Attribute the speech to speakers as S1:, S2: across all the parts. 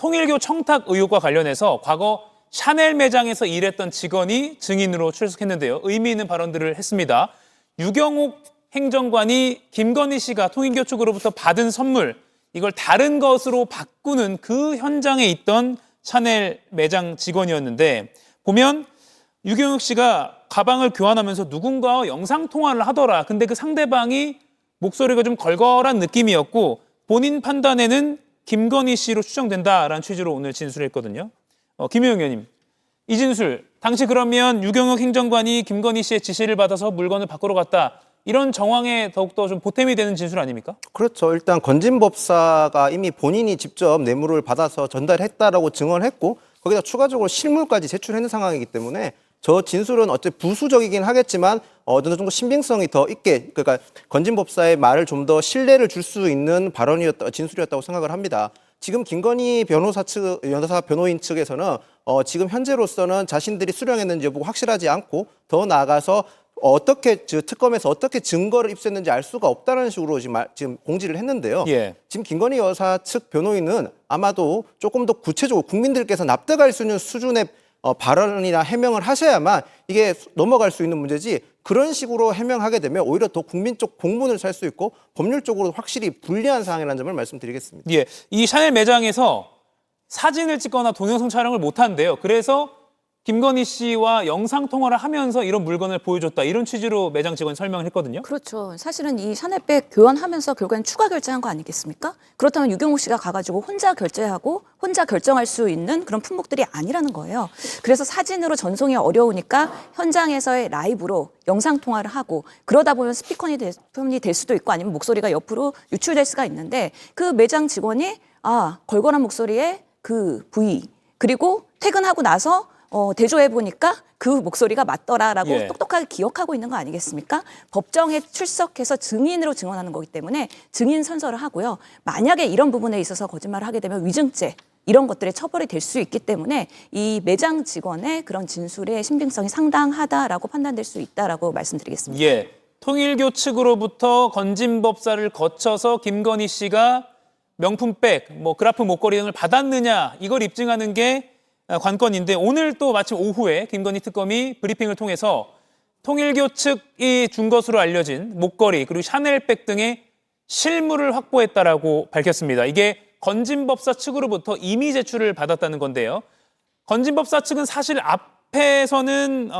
S1: 통일교 청탁 의혹과 관련해서 과거 샤넬 매장에서 일했던 직원이 증인으로 출석했는데요. 의미 있는 발언들을 했습니다. 유경옥 행정관이 김건희 씨가 통일교 측으로부터 받은 선물, 이걸 다른 것으로 바꾸는 그 현장에 있던 샤넬 매장 직원이었는데, 보면 유경옥 씨가 가방을 교환하면서 누군가와 영상통화를 하더라. 근데 그 상대방이 목소리가 좀 걸걸한 느낌이었고 본인 판단에는 김건희 씨로 추정된다라는 취지로 오늘 진술했거든요. 김효영 의원님, 이 진술, 당시 그러면 유경옥 행정관이 김건희 씨의 지시를 받아서 물건을 바꾸러 갔다, 이런 정황에 더욱더 좀 보탬이 되는 진술 아닙니까?
S2: 그렇죠. 일단 건진법사가 이미 본인이 직접 뇌물을 받아서 전달했다라고 증언했고 거기다 추가적으로 실물까지 제출했는 상황이기 때문에 저 진술은 어쨌든 부수적이긴 하겠지만 어느 정도 신빙성이 더 있게, 그러니까 건진법사의 말을 좀 더 신뢰를 줄 수 있는 진술이었다고 생각을 합니다. 지금 김건희 여사 변호인 측에서는 지금 현재로서는 자신들이 수령했는지 여부가 확실하지 않고 더 나아가서 어떻게 특검에서 어떻게 증거를 입수했는지 알 수가 없다는 식으로 지금 공지를 했는데요.
S1: 예.
S2: 지금 김건희 여사 측 변호인은 아마도 조금 더 구체적으로 국민들께서 납득할 수 있는 수준의 발언이나 해명을 하셔야만 이게 넘어갈 수 있는 문제지, 그런 식으로 해명하게 되면 오히려 더 국민적 공분을 살 수 있고 법률적으로 확실히 불리한 상황이라는 점을 말씀드리겠습니다.
S1: 예, 이 샤넬 매장에서 사진을 찍거나 동영상 촬영을 못 한대요. 그래서 김건희 씨와 영상 통화를 하면서 이런 물건을 보여줬다, 이런 취지로 매장 직원이 설명을 했거든요.
S3: 그렇죠. 사실은 이 샤넬백 교환하면서 결국엔 추가 결제한 거 아니겠습니까? 그렇다면 유경옥 씨가 가가지고 혼자 결제하고 혼자 결정할 수 있는 그런 품목들이 아니라는 거예요. 그래서 사진으로 어려우니까 현장에서의 라이브로 영상 통화를 하고, 그러다 보면 스피커폰이 될 수도 있고 아니면 목소리가 옆으로 유출될 수가 있는데, 그 매장 직원이 걸걸한 목소리에 그 부위, 그리고 퇴근하고 나서 대조해 보니까 그 목소리가 맞더라라고
S1: 예.
S3: 똑똑하게 기억하고 있는 거 아니겠습니까? 법정에 출석해서 증인으로 증언하는 거기 때문에 증인 선서를 하고요. 만약에 이런 부분에 있어서 거짓말을 하게 되면 위증죄, 이런 것들에 처벌이 될 수 있기 때문에 이 매장 직원의 그런 진술의 신빙성이 상당하다라고 판단될 수 있다라고 말씀드리겠습니다.
S1: 예, 통일교 측으로부터 건진법사를 거쳐서 김건희 씨가 명품백, 그라프 목걸이 등을 받았느냐, 이걸 입증하는 게 관건인데, 오늘 또 마침 오후에 김건희 특검이 브리핑을 통해서 통일교 측이 준 것으로 알려진 목걸이 그리고 샤넬백 등의 실물을 확보했다라고 밝혔습니다. 이게 건진법사 측으로부터 임의 제출을 받았다는 건데요. 건진법사 측은 사실 앞에서는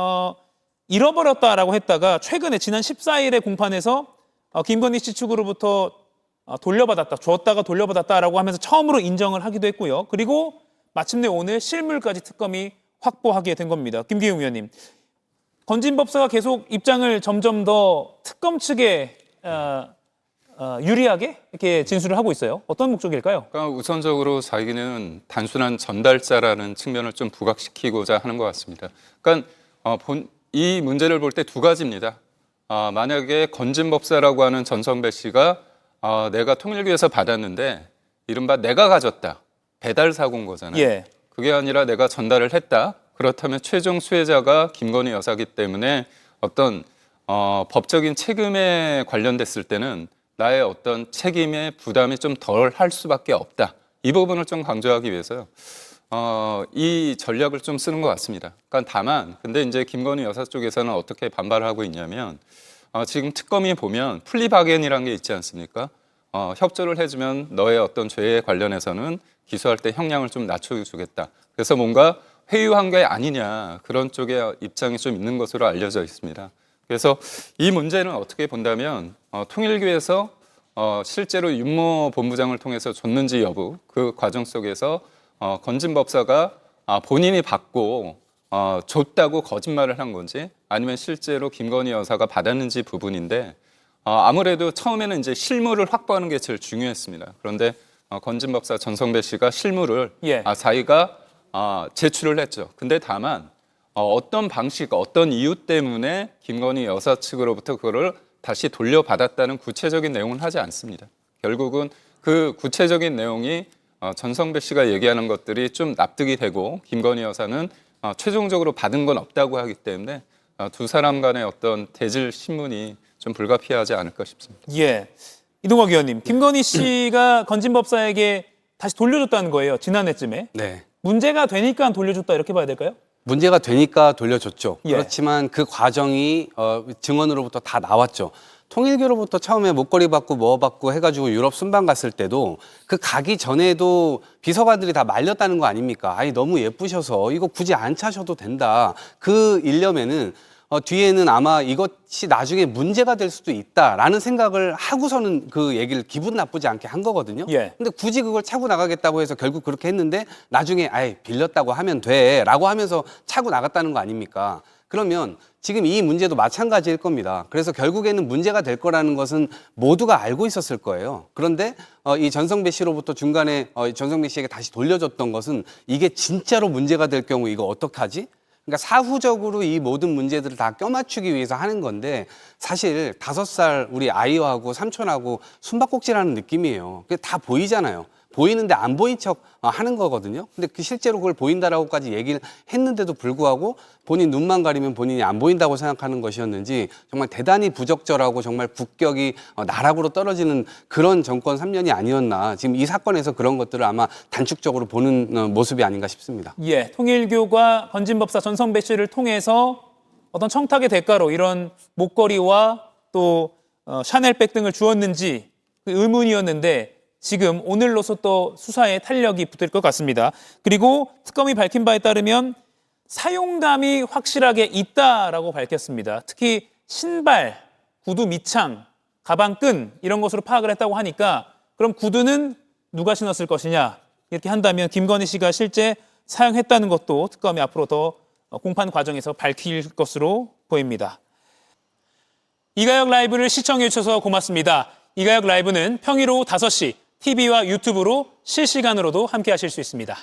S1: 잃어버렸다라고 했다가 최근에 지난 14일에 공판에서 김건희 씨 측으로부터 줬다가 돌려받았다라고 하면서 처음으로 인정을 하기도 했고요. 그리고 마침내 오늘 실물까지 특검이 확보하게 된 겁니다. 김기웅 의원님, 건진법사가 계속 입장을 점점 더 특검 측에 유리하게 이렇게 진술을 하고 있어요. 어떤 목적일까요?
S4: 그러니까 우선적으로 자기는 단순한 전달자라는 측면을 좀 부각시키고자 하는 것 같습니다. 그러니까 이 문제를 볼 때 두 가지입니다. 만약에 건진법사라고 하는 전성배 씨가 내가 통일교에서 받았는데 이른바 내가 가졌다, 배달 사고인 거잖아요.
S1: 예.
S4: 그게 아니라 내가 전달을 했다. 그렇다면 최종 수혜자가 김건희 여사기 때문에 어떤 법적인 책임에 관련됐을 때는 나의 어떤 책임의 부담이 좀 덜 할 수밖에 없다. 이 부분을 좀 강조하기 위해서요. 이 전략을 좀 쓰는 것 같습니다. 그러니까 다만, 근데 이제 김건희 여사 쪽에서는 어떻게 반발을 하고 있냐면, 지금 특검이 보면 플리바겐이라는 게 있지 않습니까? 협조를 해주면 너의 어떤 죄에 관련해서는 기소할 때 형량을 좀 낮춰주겠다. 그래서 뭔가 회유한 게 아니냐, 그런 쪽의 입장이 좀 있는 것으로 알려져 있습니다. 그래서 이 문제는 어떻게 본다면 통일교에서 실제로 윤모 본부장을 통해서 줬는지 여부, 그 과정 속에서 건진법사가 본인이 받고 줬다고 거짓말을 한 건지 아니면 실제로 김건희 여사가 받았는지 부분인데, 아무래도 처음에는 이제 실물을 확보하는 게 제일 중요했습니다. 그런데 건진법사 전성배 씨가 실물을 자기가 제출을 했죠. 근데 다만 어떤 방식, 어떤 이유 때문에 김건희 여사 측으로부터 그거를 다시 돌려받았다는 구체적인 내용은 하지 않습니다. 결국은 그 구체적인 내용이 전성배 씨가 얘기하는 것들이 좀 납득이 되고 김건희 여사는 최종적으로 받은 건 없다고 하기 때문에 두 사람 간의 어떤 대질 신문이 좀 불가피하지 않을까 싶습니다.
S1: 예, 이동학 의원님, 김건희 씨가 건진법사에게 다시 돌려줬다는 거예요. 지난해쯤에.
S5: 네.
S1: 문제가 되니까 돌려줬다 이렇게 봐야 될까요?
S5: 문제가 되니까 돌려줬죠.
S1: 예.
S5: 그렇지만 그 과정이 증언으로부터 다 나왔죠. 통일교로부터 처음에 목걸이 받고 뭐 받고 해가지고 유럽 순방 갔을 때도 그 가기 전에도 비서관들이 다 말렸다는 거 아닙니까? 아니 너무 예쁘셔서 이거 굳이 안 차셔도 된다. 그 일념에는 뒤에는 아마 이것이 나중에 문제가 될 수도 있다라는 생각을 하고서는 그 얘기를 기분 나쁘지 않게 한 거거든요.
S1: 예.
S5: 근데 굳이 그걸 차고 나가겠다고 해서 결국 그렇게 했는데 나중에 아예 빌렸다고 하면 돼라고 하면서 차고 나갔다는 거 아닙니까? 그러면 지금 이 문제도 마찬가지일 겁니다. 그래서 결국에는 문제가 될 거라는 것은 모두가 알고 있었을 거예요. 그런데 이 전성배 씨로부터 중간에 전성배 씨에게 다시 돌려줬던 것은 이게 진짜로 문제가 될 경우 이거 어떡하지? 그러니까 사후적으로 이 모든 문제들을 다 껴맞추기 위해서 하는 건데 사실 5살 우리 아이하고 삼촌하고 숨바꼭질하는 느낌이에요. 그게 다 보이잖아요. 보이는데 안 보인 척 하는 거거든요. 근데 그 실제로 그걸 보인다라고까지 얘기를 했는데도 불구하고 본인 눈만 가리면 본인이 안 보인다고 생각하는 것이었는지 정말 대단히 부적절하고 정말 국격이 나락으로 떨어지는 그런 정권 3년이 아니었나. 지금 이 사건에서 그런 것들을 아마 단축적으로 보는 모습이 아닌가 싶습니다.
S1: 예, 통일교가 건진법사 전성배 씨를 통해서 어떤 청탁의 대가로 이런 목걸이와 또 샤넬백 등을 주었는지 그 의문이었는데 지금 오늘로서 또 수사에 탄력이 붙을 것 같습니다. 그리고 특검이 밝힌 바에 따르면 사용감이 확실하게 있다라고 밝혔습니다. 특히 신발, 구두 밑창, 가방끈 이런 것으로 파악을 했다고 하니까 그럼 구두는 누가 신었을 것이냐 이렇게 한다면 김건희 씨가 실제 사용했다는 것도 특검이 앞으로 더 공판 과정에서 밝힐 것으로 보입니다. 이가혁 라이브를 시청해 주셔서 고맙습니다. 이가혁 라이브는 평일 오후 5시 TV와 유튜브로 실시간으로도 함께 하실 수 있습니다.